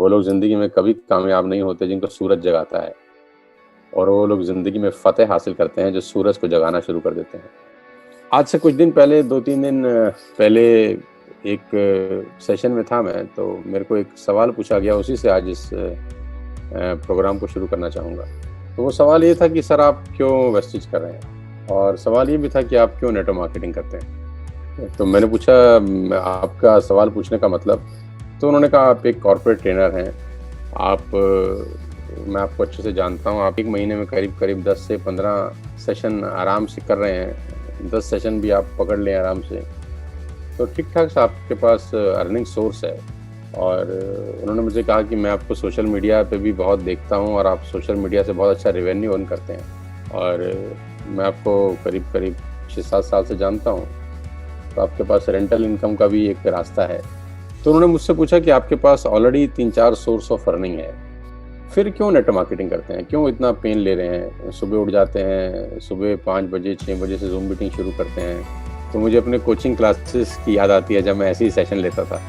वो लोग ज़िंदगी में कभी कामयाब नहीं होते जिनको सूरज जगाता है, और वो लोग ज़िंदगी में फ़तेह हासिल करते हैं जो सूरज को जगाना शुरू कर देते हैं। आज से कुछ दिन पहले 2-3 दिन पहले एक सेशन में था मैं, तो मेरे को एक सवाल पूछा गया, उसी से आज इस प्रोग्राम को शुरू करना चाहूँगा। तो वो सवाल ये था कि सर आप क्यों वेस्टेज कर रहे हैं? और सवाल ये भी था कि आप क्यों नेटवर्क मार्केटिंग करते हैं? तो मैंने पूछा आपका सवाल पूछने का मतलब? तो उन्होंने कहा आप एक कॉर्पोरेट ट्रेनर हैं, मैं आपको अच्छे से जानता हूँ, आप 1 महीने में करीब 10 से 15 सेशन आराम से कर रहे हैं, 10 सेशन भी आप पकड़ लें आराम से, तो ठीक-ठाक सा आपके पास अर्निंग सोर्स है। और उन्होंने मुझे कहा कि मैं आपको सोशल मीडिया पे भी बहुत देखता हूँ और आप सोशल मीडिया से बहुत अच्छा रेवेन्यू अर्न करते हैं, और मैं आपको करीब 6-7 साल से जानता हूँ, तो आपके पास रेंटल इनकम का भी एक रास्ता है। तो उन्होंने मुझसे पूछा कि आपके पास ऑलरेडी 3-4 सोर्स ऑफ अर्निंग है, फिर क्यों नेटवर्क मार्केटिंग करते हैं? क्यों इतना पेन ले रहे हैं? सुबह उठ जाते हैं, सुबह 5 बजे 6 बजे से ज़ूम मीटिंग शुरू करते हैं। तो मुझे अपने कोचिंग क्लासेस की याद आती है जब मैं ऐसे ही सेशन लेता था,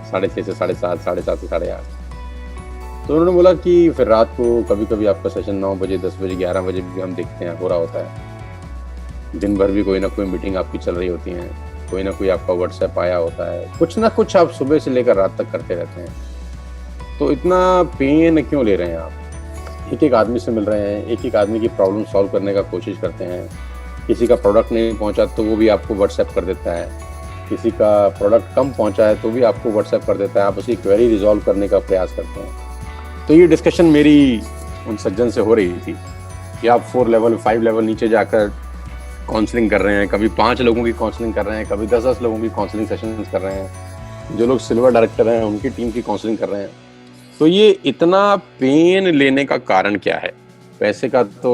6:30 से 7:30, 7:30 से 8:30। तो उन्होंने बोला कि फिर रात को कभी-कभी आपका सेशन 9 बजे, 10 बजे, 11 बजे भी हम देखते हैं हो रहा होता है। दिन भर भी कोई ना कोई मीटिंग आपकी चल रही होती है, कोई ना कोई आपका व्हाट्सएप आया होता है, कुछ ना कुछ आप सुबह से लेकर रात तक करते रहते हैं। तो इतना पेन क्यों ले रहे हैं आप? एक-एक आदमी से मिल रहे हैं, एक-एक आदमी की प्रॉब्लम सॉल्व करने का कोशिश करते हैं। किसी का प्रोडक्ट नहीं पहुंचा तो वो भी आपको व्हाट्सएप कर देता है, किसी का प्रोडक्ट कम पहुंचा है तो भी आपको व्हाट्सएप कर देता है, आप उसकी क्वेरी रिजॉल्व करने का प्रयास करते हैं। तो ये डिस्कशन मेरी उन सज्जन से हो रही थी कि आप 4 लेवल 5 लेवल नीचे जाकर काउंसलिंग कर रहे हैं, कभी 5 लोगों की काउंसलिंग कर रहे हैं, कभी 10-10 लोगों की काउंसलिंग सेशंस कर रहे हैं, जो लोग सिल्वर डायरेक्टर हैं उनकी टीम की काउंसलिंग कर रहे हैं। तो ये इतना पेन लेने का कारण क्या है? पैसे का तो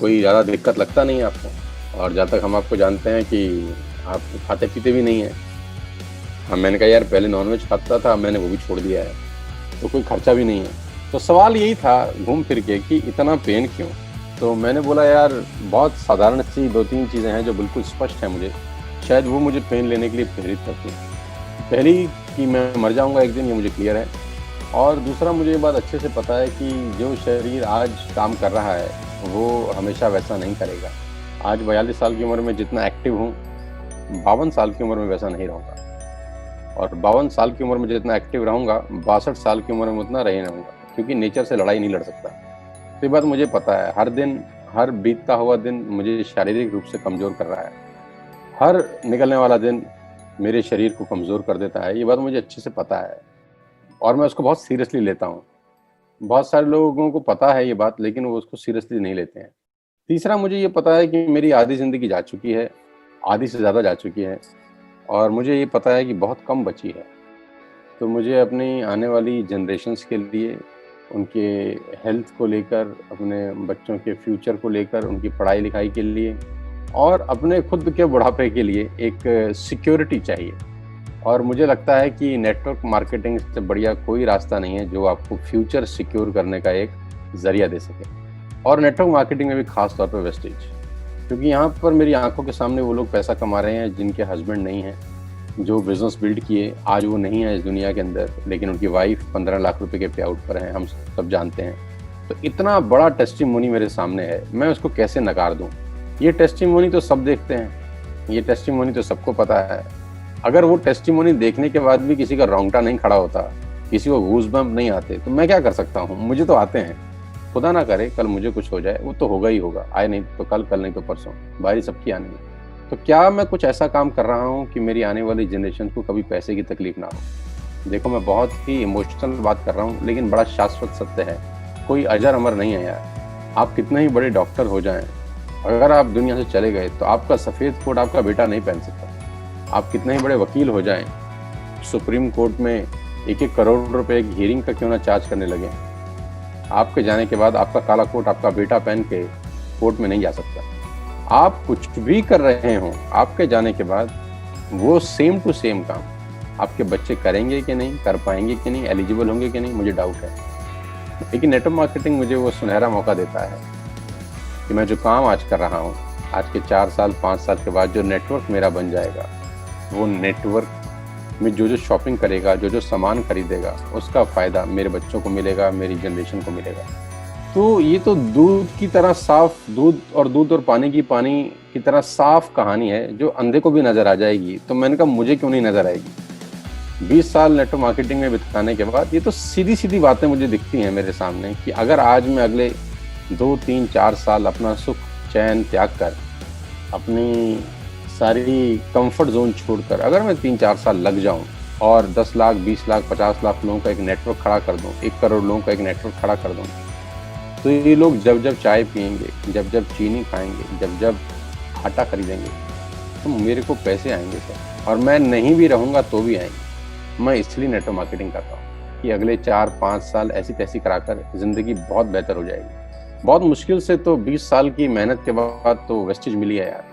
कोई ज़्यादा दिक्कत लगता नहीं है आपको, और जहाँ तक हम आपको जानते हैं कि आप खाते पीते भी नहीं हैं। हाँ, मैंने कहा यार पहले नॉनवेज खाता था, मैंने वो भी छोड़ दिया है, तो कोई खर्चा भी नहीं है। तो सवाल यही था घूम फिर के कि इतना पेन क्यों? तो मैंने बोला यार बहुत साधारण सी 2-3 चीज़ें हैं जो बिल्कुल स्पष्ट हैं मुझे, शायद वो मुझे पेन लेने के लिए प्रेरित करती हैं। पहली कि मैं मर जाऊँगा एक दिन, ये मुझे क्लियर है, और दूसरा मुझे ये बात अच्छे से पता है कि जो शरीर आज काम कर रहा है वो हमेशा वैसा नहीं करेगा। आज 42 साल की उम्र में जितना एक्टिव हूँ, 52 साल की उम्र में वैसा नहीं रहूँगा, और 52 साल की उम्र में जितना एक्टिव रहूँगा, 62 साल की उम्र में उतना रही रहूँगा, क्योंकि नेचर से लड़ाई नहीं लड़ सकता। तो ये बात मुझे पता है। हर दिन, हर बीतता हुआ दिन मुझे शारीरिक रूप से कमज़ोर कर रहा है, हर निकलने वाला दिन मेरे शरीर को कमज़ोर कर देता है, ये बात मुझे अच्छे से पता है, और मैं उसको बहुत सीरियसली लेता हूँ। बहुत सारे लोगों को पता है ये बात, लेकिन वो उसको सीरियसली नहीं लेते हैं। तीसरा, मुझे ये पता है कि मेरी आधी ज़िंदगी जा चुकी है, आधी से ज़्यादा जा चुकी है, और मुझे ये पता है कि बहुत कम बची है। तो मुझे अपनी आने वाली जनरेशन्स के लिए, उनके हेल्थ को लेकर, अपने बच्चों के फ्यूचर को लेकर, उनकी पढ़ाई-लिखाई के लिए और अपने खुद के बुढ़ापे के लिए एक सिक्योरिटी चाहिए। और मुझे लगता है कि नेटवर्क मार्केटिंग से बढ़िया कोई रास्ता नहीं है जो आपको फ्यूचर सिक्योर करने का एक ज़रिया दे सके, और नेटवर्क मार्केटिंग में भी ख़ास तौर पे वेस्टेज, क्योंकि यहाँ पर मेरी आंखों के सामने वो लोग पैसा कमा रहे हैं जिनके हस्बैंड नहीं हैं, जो बिज़नेस बिल्ड किए, आज वो नहीं है इस दुनिया के अंदर, लेकिन उनकी वाइफ 15 लाख रुपए के पे आउट पर है, हम सब जानते हैं। तो इतना बड़ा टेस्टिमोनी मेरे सामने है, मैं उसको कैसे नकार दूँ? ये टेस्टिमोनी तो सब देखते हैं, ये टेस्टिमोनी तो सबको पता है। अगर वो टेस्टिमोनी देखने के बाद भी किसी का रोंगटा नहीं खड़ा होता, किसी को गूज़बम्प नहीं आते, तो मैं क्या कर सकता हूँ? मुझे तो आते हैं। खुदा ना करे कल मुझे कुछ हो जाए, वो तो होगा ही होगा, आए नहीं तो कल, कल नहीं तो परसों, बारी सबकी आनी है। तो क्या मैं कुछ ऐसा काम कर रहा हूँ कि मेरी आने वाली जनरेशन को कभी पैसे की तकलीफ ना हो? देखो, मैं बहुत ही इमोशनल बात कर रहा हूँ, लेकिन बड़ा शाश्वत सत्य है, कोई अजर अमर नहीं है यार। आप कितने ही बड़े डॉक्टर हो जाएं, अगर आप दुनिया से चले गए तो आपका सफ़ेद कोट आपका बेटा नहीं पहन सकता। आप कितने ही बड़े वकील हो जाएं, सुप्रीम कोर्ट में 1-1 करोड़ रुपए एक हियरिंग का क्यों ना चार्ज करने लगे, आपके जाने के बाद आपका काला कोट आपका बेटा पहन के कोर्ट में नहीं जा सकता। आप कुछ भी कर रहे हो, आपके जाने के बाद वो सेम टू सेम काम आपके बच्चे करेंगे कि नहीं, कर पाएंगे कि नहीं, एलिजिबल होंगे कि नहीं, मुझे डाउट है। लेकिन नेटवर्क मार्केटिंग मुझे वो सुनहरा मौका देता है कि मैं जो काम आज कर रहा हूँ, आज के 4 साल 5 साल के बाद जो नेटवर्क मेरा बन जाएगा, वो नेटवर्क में जो शॉपिंग करेगा, जो सामान खरीदेगा, उसका फ़ायदा मेरे बच्चों को मिलेगा, मेरी जनरेशन को मिलेगा। तो ये तो दूध की तरह साफ, दूध और पानी की तरह साफ कहानी है, जो अंधे को भी नज़र आ जाएगी। तो मैंने कहा मुझे क्यों नहीं नज़र आएगी। 20 साल नेटवर्क मार्केटिंग में बिताने के बाद ये तो सीधी-सीधी बातें मुझे दिखती हैं मेरे सामने कि अगर आज मैं अगले 2, 3, 4 साल अपना सुख, चैन त्याग कर, अपनी सारी कंफर्ट ज़ोन छोड़कर अगर मैं 3-4 साल लग जाऊँ और 10 लाख, 20 लाख, 50 लाख लोगों का एक नेटवर्क खड़ा कर दूँ, 1 करोड़ लोगों का एक नेटवर्क खड़ा कर दूँ, तो ये लोग जब चाय पिएंगे, जब चीनी खाएंगे, जब आटा खरीदेंगे, तो मेरे को पैसे आएंगे सर, और मैं नहीं भी रहूँगा तो भी आएंगे। मैं इसलिए नेटवर्क मार्केटिंग करता हूँ कि अगले 4-5 साल ऐसी तैसी कराकर ज़िंदगी बहुत बेहतर हो जाएगी। बहुत मुश्किल से तो 20 साल की मेहनत के बाद तो वेस्टेज मिली है यार।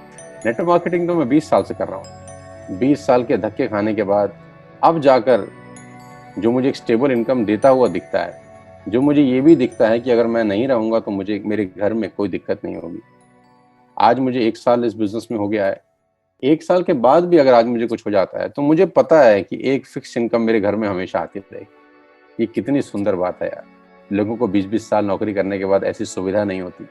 नेटवर्क मार्केटिंग तो मैं 20 साल से कर रहा हूँ। 20 साल के धक्के खाने के बाद अब जाकर जो मुझे एक स्टेबल इनकम देता हुआ दिखता है, जो मुझे ये भी दिखता है कि अगर मैं नहीं रहूँगा तो मुझे, मेरे घर में कोई दिक्कत नहीं होगी। आज मुझे 1 साल इस बिज़नेस में हो गया है। 1 साल के बाद भी अगर आज मुझे कुछ हो जाता है, तो मुझे पता है कि एक फ़िक्स इनकम मेरे घर में हमेशा आती रहेगी। ये कितनी सुंदर बात है यार। लोगों को 20-20 साल नौकरी करने के बाद ऐसी सुविधा नहीं होती।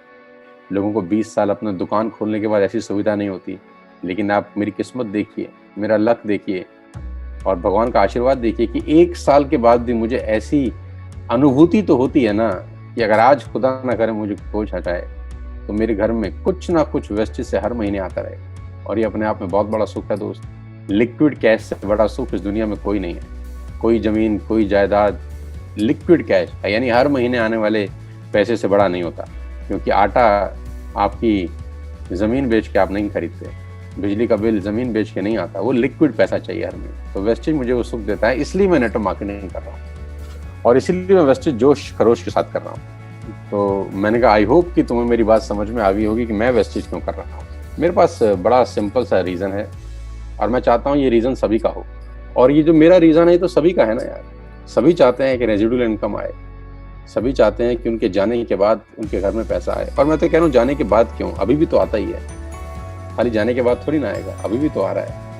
लोगों को 20 साल अपना दुकान खोलने के बाद ऐसी सुविधा नहीं होती। लेकिन आप मेरी किस्मत देखिए, मेरा लक देखिए और भगवान का आशीर्वाद देखिए कि 1 साल के बाद भी मुझे ऐसी अनुभूति तो होती है ना कि अगर आज खुदा ना करे मुझे कोच हटाए, तो मेरे घर में कुछ ना कुछ वेस्टेज से हर महीने आता रहे। और ये अपने आप में बहुत बड़ा सुख है दोस्त। लिक्विड कैश से बड़ा सुख इस दुनिया में कोई नहीं है। कोई ज़मीन, कोई जायदाद, लिक्विड कैश यानी हर महीने आने वाले पैसे से बड़ा नहीं होता। क्योंकि आटा आपकी ज़मीन बेच के आप नहीं खरीदते, बिजली का बिल ज़मीन बेच के नहीं आता, वो लिक्विड पैसा चाहिए हर महीने। तो वेस्टेज मुझे वो सुख देता है, इसलिए मैं नेटवर्क मार्केटिंग कर रहा हूँ और इसीलिए मैं वेस्टेज जोश खरोश के साथ कर रहा हूँ। तो मैंने कहा आई होप कि तुम्हें मेरी बात समझ में आ गई होगी कि मैं वेस्टेज क्यों कर रहा हूँ। मेरे पास बड़ा सिंपल सा रीज़न है और मैं चाहता हूँ ये रीज़न सभी का हो। और ये जो मेरा रीज़न है तो सभी का है ना यार। सभी चाहते हैं कि रेजिडुअल इनकम आए, सभी चाहते हैं कि उनके जाने के बाद उनके घर में पैसा आए। और मैं तो कह रहा हूँ जाने के बाद क्यों, अभी भी तो आता ही है। खाली जाने के बाद थोड़ी ना आएगा, अभी भी तो आ रहा है।